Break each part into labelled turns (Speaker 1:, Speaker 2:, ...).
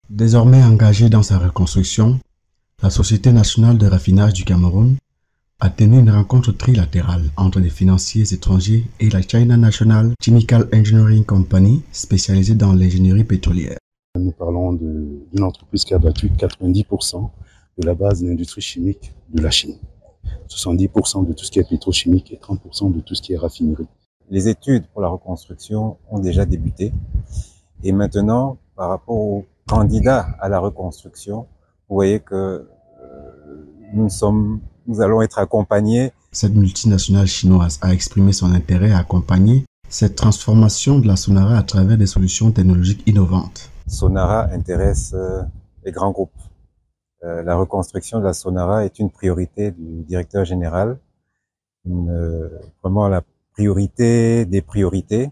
Speaker 1: Désormais engagée dans sa reconstruction, la Société nationale de raffinage du Cameroun a tenu une rencontre trilatérale entre des financiers étrangers et la China National Chemical Engineering Company spécialisée dans l'ingénierie pétrolière.
Speaker 2: Nous parlons d'une entreprise qui a battu 90% de la base de l'industrie chimique de la Chine. 70% de tout ce qui est pétrochimique et 30% de tout ce qui est raffinerie.
Speaker 3: Les études pour la reconstruction ont déjà débuté. Et maintenant, par rapport aux candidats à la reconstruction, vous voyez que nous allons être accompagnés.
Speaker 1: Cette multinationale chinoise a exprimé son intérêt à accompagner cette transformation de la Sonara à travers des solutions technologiques innovantes.
Speaker 3: Sonara intéresse les grands groupes. La reconstruction de la Sonara est une priorité du directeur général, vraiment la priorité des priorités,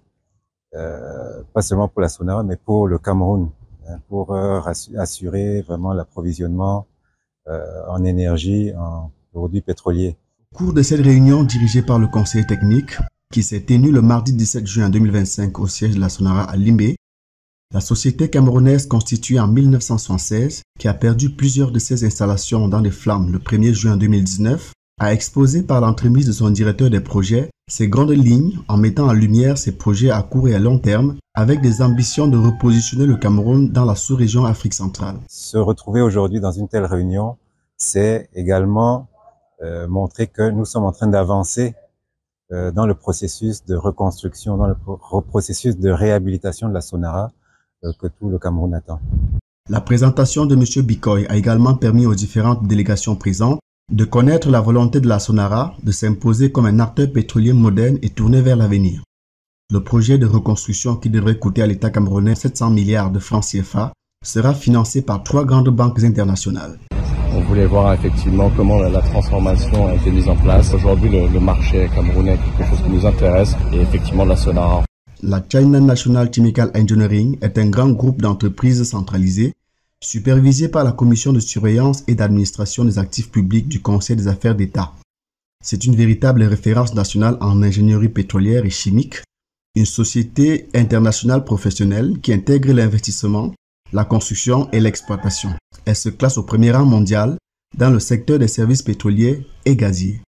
Speaker 3: pas seulement pour la Sonara, mais pour le Cameroun, pour assurer vraiment l'approvisionnement en énergie, en produits pétroliers.
Speaker 1: Au cours de cette réunion dirigée par le conseil technique, qui s'est tenue le mardi 17 juin 2025 au siège de la Sonara à Limbe, la société camerounaise constituée en 1976, qui a perdu plusieurs de ses installations dans les flammes le 1er juin 2019, a exposé par l'entremise de son directeur des projets ses grandes lignes en mettant en lumière ses projets à court et à long terme avec des ambitions de repositionner le Cameroun dans la sous-région Afrique centrale.
Speaker 3: Se retrouver aujourd'hui dans une telle réunion, c'est également montrer que nous sommes en train d'avancer dans le processus de reconstruction, dans le processus de réhabilitation de la Sonara que tout le Cameroun attend.
Speaker 1: La présentation de M. Bikoy a également permis aux différentes délégations présentes de connaître la volonté de la Sonara de s'imposer comme un acteur pétrolier moderne et tourné vers l'avenir. Le projet de reconstruction qui devrait coûter à l'État camerounais 700 milliards de francs CFA sera financé par 3 grandes banques internationales.
Speaker 4: On voulait voir effectivement comment la transformation a été mise en place. Aujourd'hui, le marché camerounais est quelque chose qui nous intéresse et effectivement la Sonara.
Speaker 1: La China National Chemical Engineering est un grand groupe d'entreprises centralisées, supervisé par la Commission de surveillance et d'administration des actifs publics du Conseil des affaires d'État. C'est une véritable référence nationale en ingénierie pétrolière et chimique, une société internationale professionnelle qui intègre l'investissement, la construction et l'exploitation. Elle se classe au premier rang mondial dans le secteur des services pétroliers et gaziers.